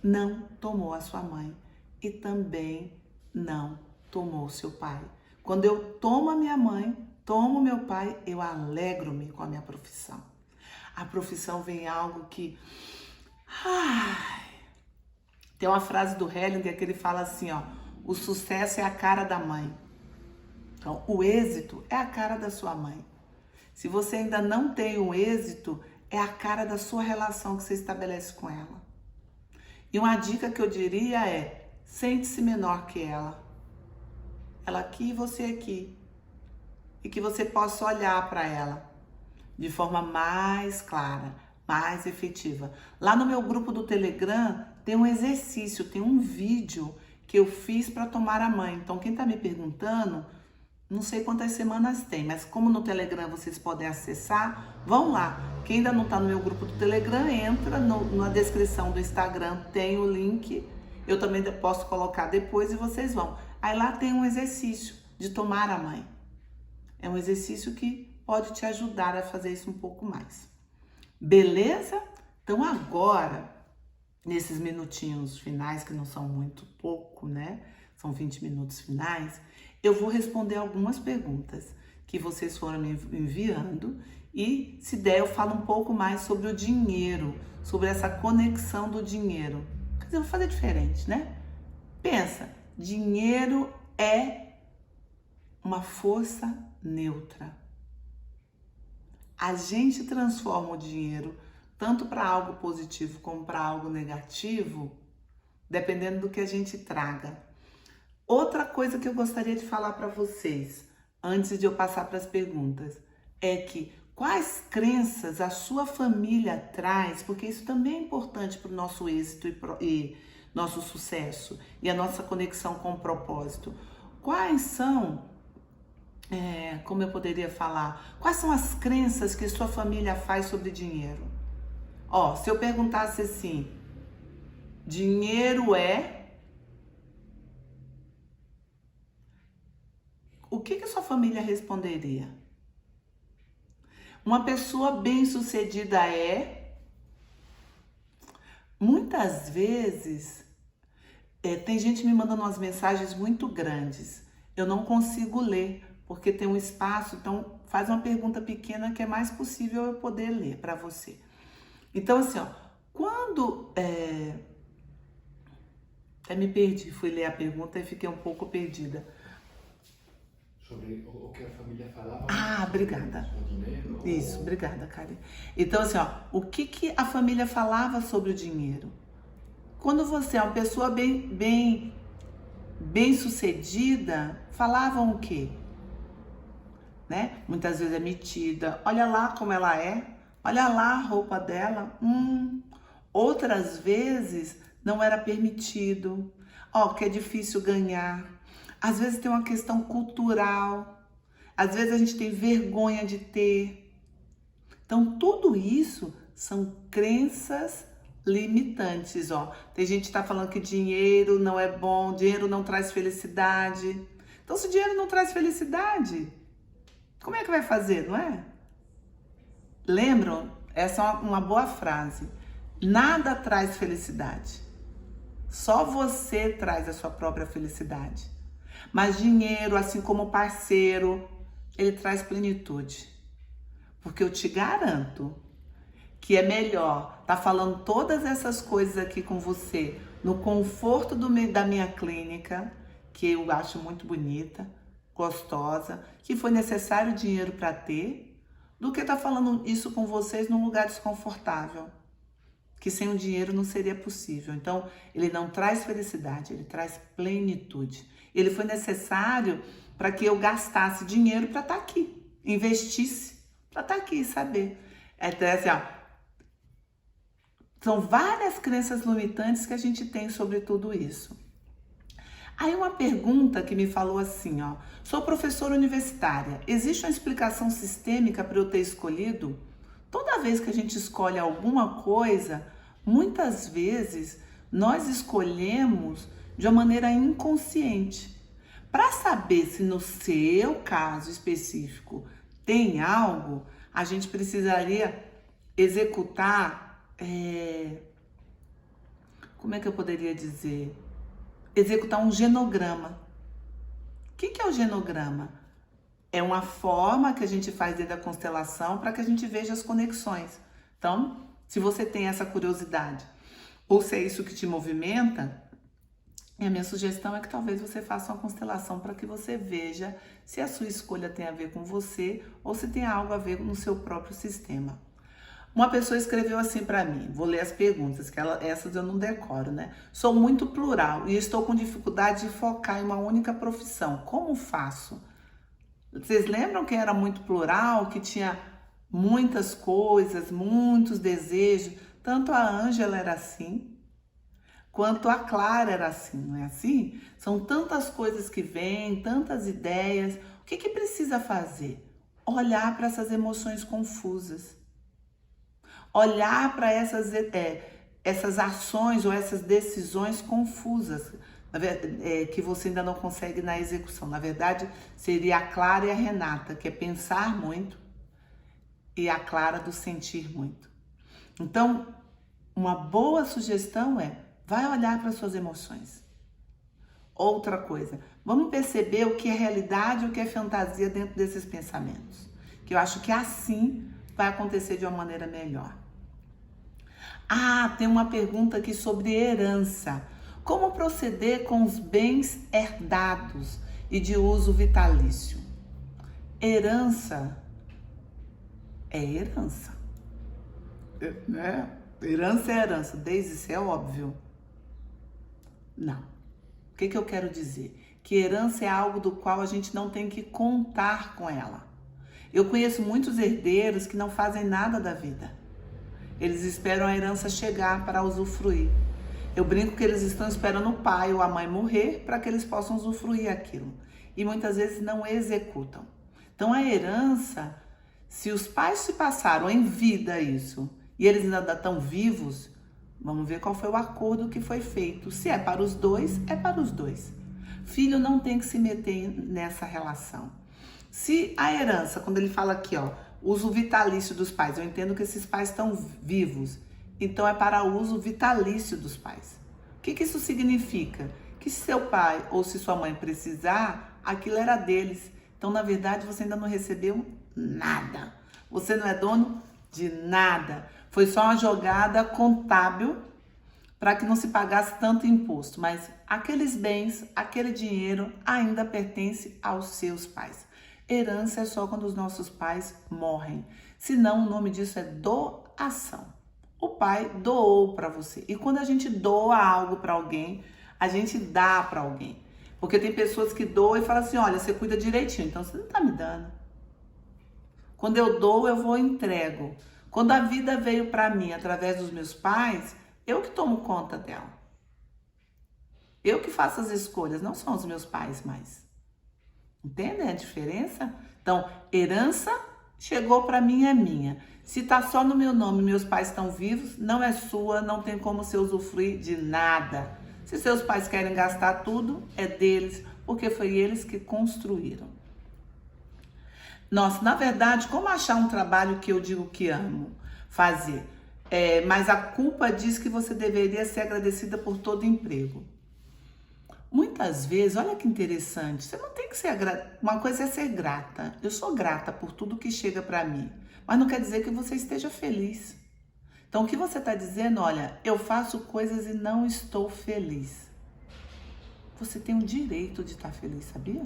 não tomou a sua mãe. E também não tomou o seu pai. Quando eu tomo a minha mãe, tomo meu pai, eu alegro-me com a minha profissão. A profissão vem algo que... Tem uma frase do Hellinger que ele fala assim, ó, o sucesso é a cara da mãe. Então, o êxito é a cara da sua mãe. Se você ainda não tem o êxito, é a cara da sua relação que você estabelece com ela. E uma dica que eu diria é, sente-se menor que ela. Ela aqui e você aqui. E que você possa olhar para ela de forma mais clara, mais efetiva. Lá no meu grupo do Telegram tem um exercício, tem um vídeo que eu fiz para tomar a mãe. Então quem está me perguntando, não sei quantas semanas tem, mas como no Telegram vocês podem acessar, vão lá. Quem ainda não está no meu grupo do Telegram, entra na descrição do Instagram, tem o link. Eu também posso colocar depois e vocês vão. Aí lá tem um exercício de tomar a mãe. É um exercício que pode te ajudar a fazer isso um pouco mais. Beleza? Então agora, nesses minutinhos finais, que não são muito pouco, né? São 20 minutos finais, eu vou responder algumas perguntas que vocês foram me enviando e, se der, eu falo um pouco mais sobre o dinheiro, sobre essa conexão do dinheiro. Quer dizer, eu vou fazer diferente, né? Pensa, dinheiro é uma força neutra. A gente transforma o dinheiro tanto para algo positivo como para algo negativo, dependendo do que a gente traga. Outra coisa que eu gostaria de falar para vocês, antes de eu passar para as perguntas, é que quais crenças a sua família traz, porque isso também é importante para o nosso êxito e nosso sucesso e a nossa conexão com o propósito. Quais são, como eu poderia falar, quais são as crenças que sua família faz sobre dinheiro? Ó, se eu perguntasse assim, dinheiro é... O que a sua família responderia? Uma pessoa bem-sucedida é... Muitas vezes, tem gente me mandando umas mensagens muito grandes. Eu não consigo ler, porque tem um espaço. Então, faz uma pergunta pequena que é mais possível eu poder ler para você. Então, assim, ó, quando... Até me perdi, fui ler a pergunta e fiquei um pouco perdida. Sobre o que a família falava. Ah, obrigada. O dinheiro. Isso, obrigada, Karen. Então, assim, ó, o que a família falava sobre o dinheiro? Quando você é uma pessoa bem sucedida, falavam o quê? Né? Muitas vezes é metida. Olha lá como ela é. Olha lá a roupa dela. Outras vezes não era permitido. Ó, que é difícil ganhar. Às vezes tem uma questão cultural. Às vezes a gente tem vergonha de ter. Então, tudo isso são crenças limitantes, ó. Tem gente que tá falando que dinheiro não é bom, dinheiro não traz felicidade. Então, se dinheiro não traz felicidade, como é que vai fazer, não é? Lembram? Essa é uma boa frase. Nada traz felicidade. Só você traz a sua própria felicidade. Mas dinheiro, assim como parceiro, ele traz plenitude. Porque eu te garanto que é melhor tá falando todas essas coisas aqui com você no conforto da minha clínica, que eu acho muito bonita, gostosa, que foi necessário dinheiro para ter, do que tá falando isso com vocês num lugar desconfortável, que sem o dinheiro não seria possível. Então, ele não traz felicidade, ele traz plenitude. Ele foi necessário para que eu gastasse dinheiro para estar aqui, investisse para estar aqui e saber. Então, assim, ó, são várias crenças limitantes que a gente tem sobre tudo isso. Aí uma pergunta que me falou assim, ó, sou professora universitária, existe uma explicação sistêmica para eu ter escolhido? Toda vez que a gente escolhe alguma coisa, muitas vezes nós escolhemos de uma maneira inconsciente. Para saber se no seu caso específico tem algo, a gente precisaria executar, como é que eu poderia dizer? Executar um genograma. O que é o genograma? É uma forma que a gente faz dentro da constelação para que a gente veja as conexões. Então, se você tem essa curiosidade, ou se é isso que te movimenta, a minha sugestão é que talvez você faça uma constelação para que você veja se a sua escolha tem a ver com você ou se tem algo a ver no seu próprio sistema. Uma pessoa escreveu assim para mim, vou ler as perguntas, que essas eu não decoro, né? Sou muito plural e estou com dificuldade de focar em uma única profissão. Como faço? Vocês lembram que era muito plural, que tinha muitas coisas, muitos desejos? Tanto a Ângela era assim, quanto a Clara era assim, não é assim? São tantas coisas que vêm, tantas ideias. O que precisa fazer? Olhar para essas emoções confusas. Olhar para essas ações ou essas decisões confusas que você ainda não consegue na execução. Na verdade, seria a Clara e a Renata, que é pensar muito, e a Clara do sentir muito. Então, uma boa sugestão vai olhar para suas emoções. Outra coisa, vamos perceber o que é realidade e o que é fantasia dentro desses pensamentos. Que eu acho que assim vai acontecer de uma maneira melhor. Tem uma pergunta aqui sobre herança. Como proceder com os bens herdados e de uso vitalício? Herança é herança. Né? Herança é herança. Desde isso é óbvio. Não. O que eu quero dizer? Que herança é algo do qual a gente não tem que contar com ela. Eu conheço muitos herdeiros que não fazem nada da vida. Eles esperam a herança chegar para usufruir. Eu brinco que eles estão esperando o pai ou a mãe morrer para que eles possam usufruir aquilo. E muitas vezes não executam. Então a herança, se os pais se passaram em vida isso, e eles ainda estão vivos, vamos ver qual foi o acordo que foi feito. Se é para os dois, é para os dois. Filho não tem que se meter nessa relação. Se a herança, quando ele fala aqui, ó, uso vitalício dos pais, eu entendo que esses pais estão vivos, então é para uso vitalício dos pais. O que isso significa? Que se seu pai ou se sua mãe precisar, aquilo era deles. Então, na verdade, você ainda não recebeu nada. Você não é dono de nada. Foi só uma jogada contábil para que não se pagasse tanto imposto. Mas aqueles bens, aquele dinheiro ainda pertence aos seus pais. Herança é só quando os nossos pais morrem. Senão, o nome disso é doação. O pai doou para você. E quando a gente doa algo para alguém, a gente dá para alguém. Porque tem pessoas que doam e falam assim, olha, você cuida direitinho, então você não está me dando. Quando eu dou, eu vou e entrego. Quando a vida veio para mim através dos meus pais, eu que tomo conta dela. Eu que faço as escolhas, não são os meus pais mais. Entendem a diferença? Então, herança chegou para mim, é minha. Se tá só no meu nome, meus pais estão vivos, não é sua, não tem como você usufruir de nada. Se seus pais querem gastar tudo, é deles, porque foi eles que construíram. Nossa, na verdade, como achar um trabalho que eu digo que amo fazer? Mas a culpa diz que você deveria ser agradecida por todo emprego. Muitas vezes, olha que interessante, você não tem que ser grata. Uma coisa é ser grata. Eu sou grata por tudo que chega para mim, mas não quer dizer que você esteja feliz. Então, o que você está dizendo? Olha, eu faço coisas e não estou feliz. Você tem o direito de estar feliz, sabia?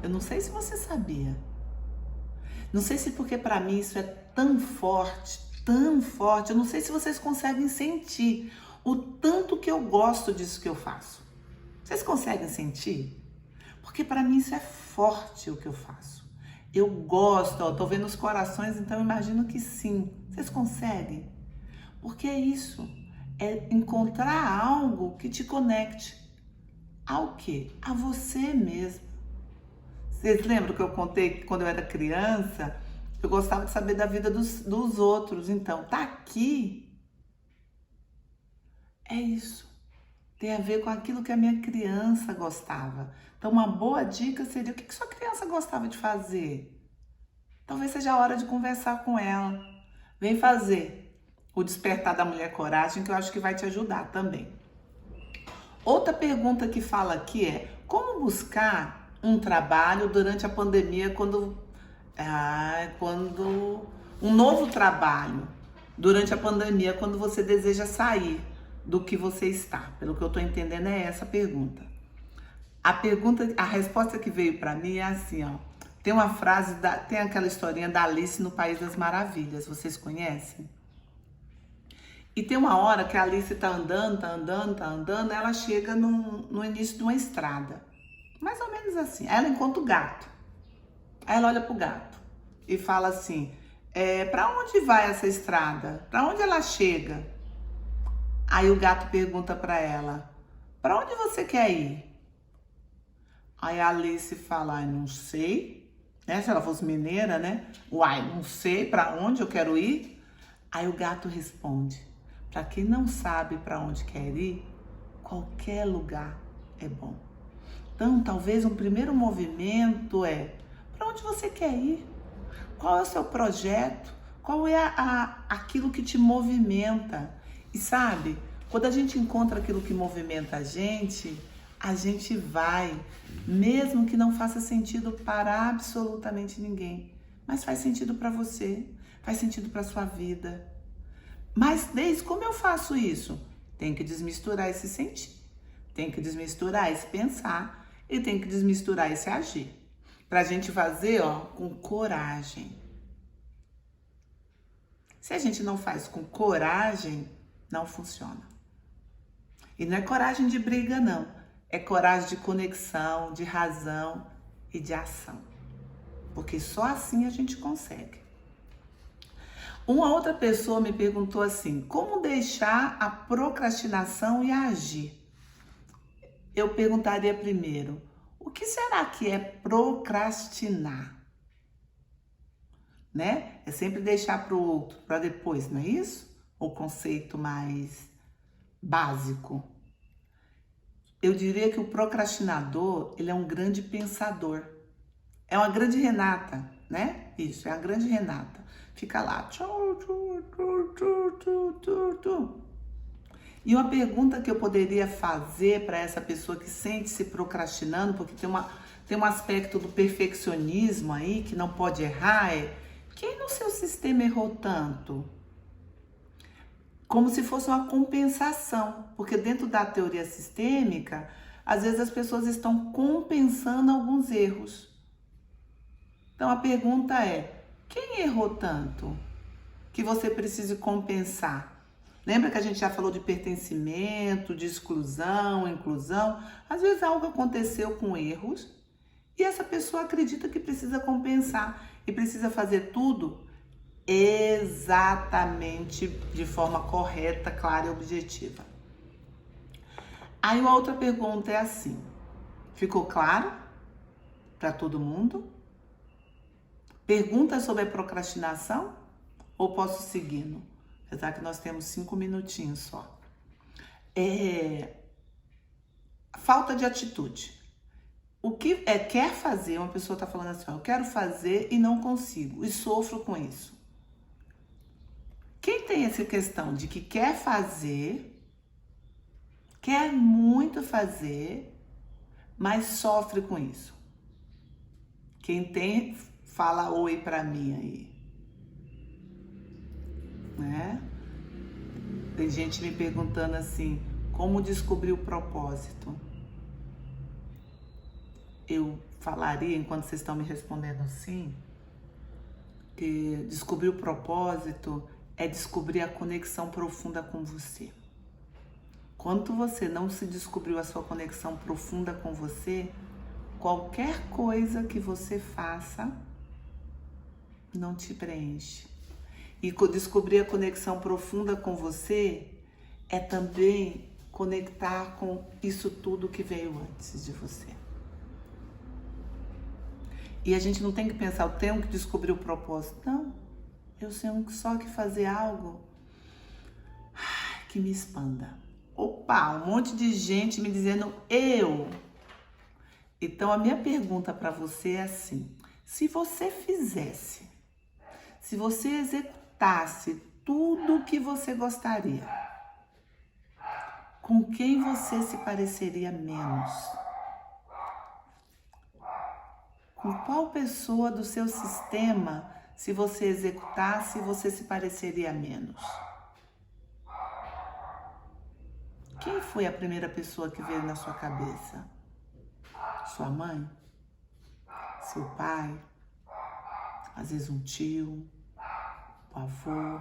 Eu não sei se você sabia. Não sei se porque para mim isso é tão forte, tão forte. Eu não sei se vocês conseguem sentir o tanto que eu gosto disso que eu faço. Vocês conseguem sentir? Porque para mim isso é forte o que eu faço. Eu gosto, ó, tô vendo os corações, então eu imagino que sim. Vocês conseguem? Porque é isso. É encontrar algo que te conecte. Ao quê? A você mesmo. Vocês lembram que eu contei que quando eu era criança, eu gostava de saber da vida dos outros. Então, tá aqui é isso. Tem a ver com aquilo que a minha criança gostava. Então, uma boa dica seria o que sua criança gostava de fazer? Talvez seja a hora de conversar com ela. Vem fazer o Despertar da Mulher Coragem, que eu acho que vai te ajudar também. Outra pergunta que fala aqui é: como buscar um trabalho durante a pandemia quando um novo trabalho durante a pandemia quando você deseja sair do que você está? Pelo que eu estou entendendo é essa pergunta. A resposta que veio para mim é assim, ó. Tem uma frase, tem aquela historinha da Alice no País das Maravilhas, vocês conhecem? E tem uma hora que a Alice tá andando, ela chega no início de uma estrada. Mais ou menos assim. Aí ela encontra o gato. Aí ela olha pro gato e fala assim, pra onde vai essa estrada? Pra onde ela chega? Aí o gato pergunta pra ela, pra onde você quer ir? Aí a Alice fala, não sei, né? Se ela fosse mineira, né? Uai, não sei pra onde eu quero ir. Aí o gato responde, pra quem não sabe pra onde quer ir, qualquer lugar é bom. Então, talvez um primeiro movimento é, pra onde você quer ir? Qual é o seu projeto? Qual é aquilo que te movimenta? E sabe, quando a gente encontra aquilo que movimenta a gente vai, mesmo que não faça sentido para absolutamente ninguém. Mas faz sentido para você, faz sentido para sua vida. Mas como eu faço isso? Tem que desmisturar esse sentir, tem que desmisturar esse pensar e tem que desmisturar esse agir. Pra gente fazer, ó, com coragem. Se a gente não faz com coragem, não funciona. E não é coragem de briga, não. É coragem de conexão, de razão e de ação. Porque só assim a gente consegue. Uma outra pessoa me perguntou assim, como deixar a procrastinação e agir? Eu perguntaria primeiro, o que será que é procrastinar? Né? É sempre deixar para o outro, para depois, não é isso? O conceito mais básico. Eu diria que o procrastinador, ele é um grande pensador. É uma grande Renata, né? Isso, é a grande Renata. Fica lá. E uma pergunta que eu poderia fazer para essa pessoa que sente-se procrastinando, porque tem um aspecto do perfeccionismo aí, que não pode errar, é: quem no seu sistema errou tanto? Como se fosse uma compensação, porque dentro da teoria sistêmica, às vezes as pessoas estão compensando alguns erros. Então a pergunta é, quem errou tanto que você precise compensar? Lembra que a gente já falou de pertencimento, de exclusão, inclusão? Às vezes algo aconteceu com erros e essa pessoa acredita que precisa compensar e precisa fazer tudo exatamente de forma correta, clara e objetiva. Aí uma outra pergunta é assim, ficou claro para todo mundo? Pergunta sobre a procrastinação ou posso seguindo? Apesar que nós temos 5 minutinhos só. Falta de atitude. O que quer fazer, uma pessoa está falando assim, ó, eu quero fazer e não consigo, e sofro com isso. Quem tem essa questão de que quer fazer, quer muito fazer, mas sofre com isso? Quem tem, fala oi pra mim aí. né? Tem gente me perguntando assim, como descobrir o propósito? Eu falaria, enquanto vocês estão me respondendo assim, que descobrir o propósito é descobrir a conexão profunda com você. Quando você não se descobriu a sua conexão profunda com você, qualquer coisa que você faça não te preenche. E descobrir a conexão profunda com você é também conectar com isso tudo que veio antes de você. E a gente não tem que pensar, eu tenho que descobrir o propósito. Não, eu tenho só que fazer algo que me expanda. Opa, um monte de gente me dizendo eu. Então a minha pergunta para você é assim, se você fizesse, se você executasse tudo o que você gostaria, com quem você se pareceria menos? Com qual pessoa do seu sistema, se você executasse, você se pareceria menos? Quem foi a primeira pessoa que veio na sua cabeça? Sua mãe? Seu pai? Às vezes um tio? O avô?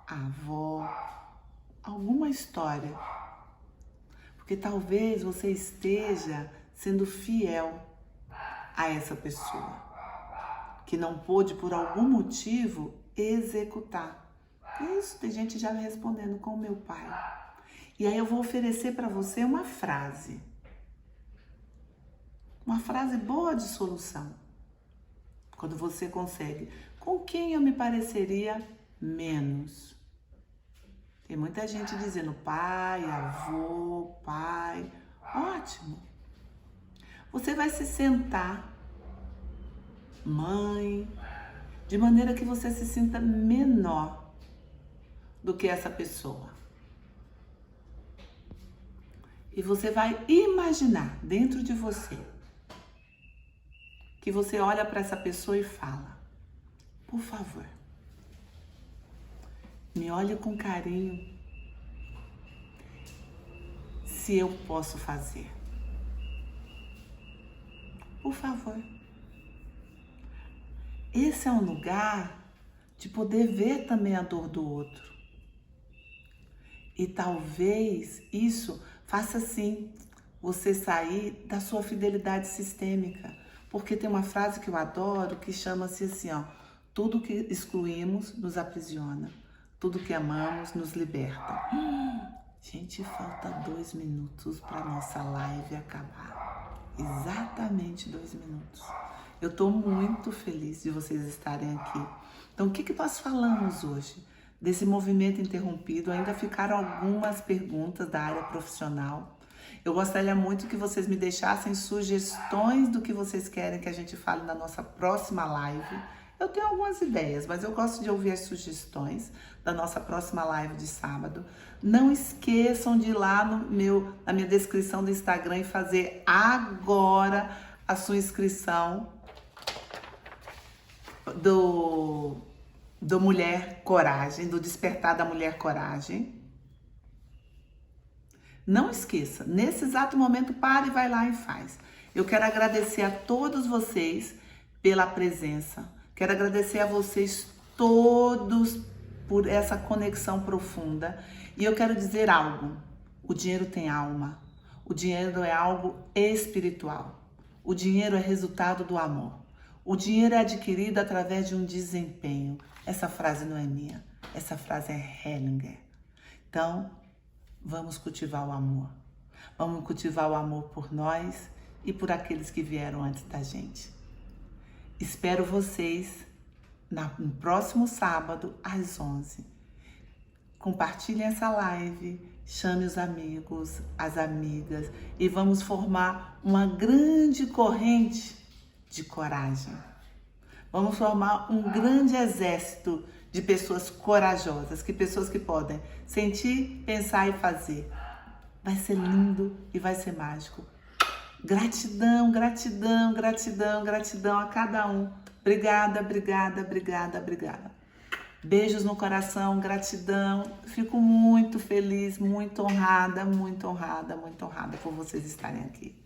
A avó? Alguma história. Porque talvez você esteja sendo fiel a essa pessoa que não pôde, por algum motivo, executar. Isso, tem gente já me respondendo com o meu pai. E aí eu vou oferecer para você uma frase boa de solução. Quando você consegue, com quem eu me pareceria menos? Tem muita gente dizendo pai, avô, pai. Ótimo. Você vai se sentar, mãe, de maneira que você se sinta menor do que essa pessoa. E você vai imaginar dentro de você que você olha para essa pessoa e fala, por favor, me olhe com carinho se eu posso fazer. Por favor. Esse é um lugar de poder ver também a dor do outro. E talvez isso faça sim você sair da sua fidelidade sistêmica. Porque tem uma frase que eu adoro que chama-se assim, ó, tudo que excluímos nos aprisiona, tudo que amamos nos liberta. Gente, falta 2 minutos para nossa live acabar. Exatamente 2 minutos. Eu estou muito feliz de vocês estarem aqui. Então, o que nós falamos hoje? Desse movimento interrompido, ainda ficaram algumas perguntas da área profissional. Eu gostaria muito que vocês me deixassem sugestões do que vocês querem que a gente fale na nossa próxima live. Eu tenho algumas ideias, mas eu gosto de ouvir as sugestões da nossa próxima live de sábado. Não esqueçam de ir lá na minha descrição do Instagram e fazer agora a sua inscrição do Mulher Coragem, do Despertar da Mulher Coragem. Não esqueça, nesse exato momento, pare e vai lá e faz. Eu quero agradecer a todos vocês pela presença. Quero agradecer a vocês todos por essa conexão profunda. E eu quero dizer algo. O dinheiro tem alma. O dinheiro é algo espiritual. O dinheiro é resultado do amor. O dinheiro é adquirido através de um desempenho. Essa frase não é minha. Essa frase é Hellinger. Então, vamos cultivar o amor. Vamos cultivar o amor por nós e por aqueles que vieram antes da gente. Espero vocês no próximo sábado, às 11. Compartilhem essa live, chame os amigos, as amigas e vamos formar uma grande corrente de coragem. Vamos formar um grande exército de pessoas corajosas, pessoas que podem sentir, pensar e fazer. Vai ser lindo e vai ser mágico. Gratidão, gratidão, gratidão, gratidão a cada um. Obrigada, obrigada, obrigada, obrigada. Beijos no coração, gratidão. Fico muito feliz, muito honrada, muito honrada, muito honrada por vocês estarem aqui.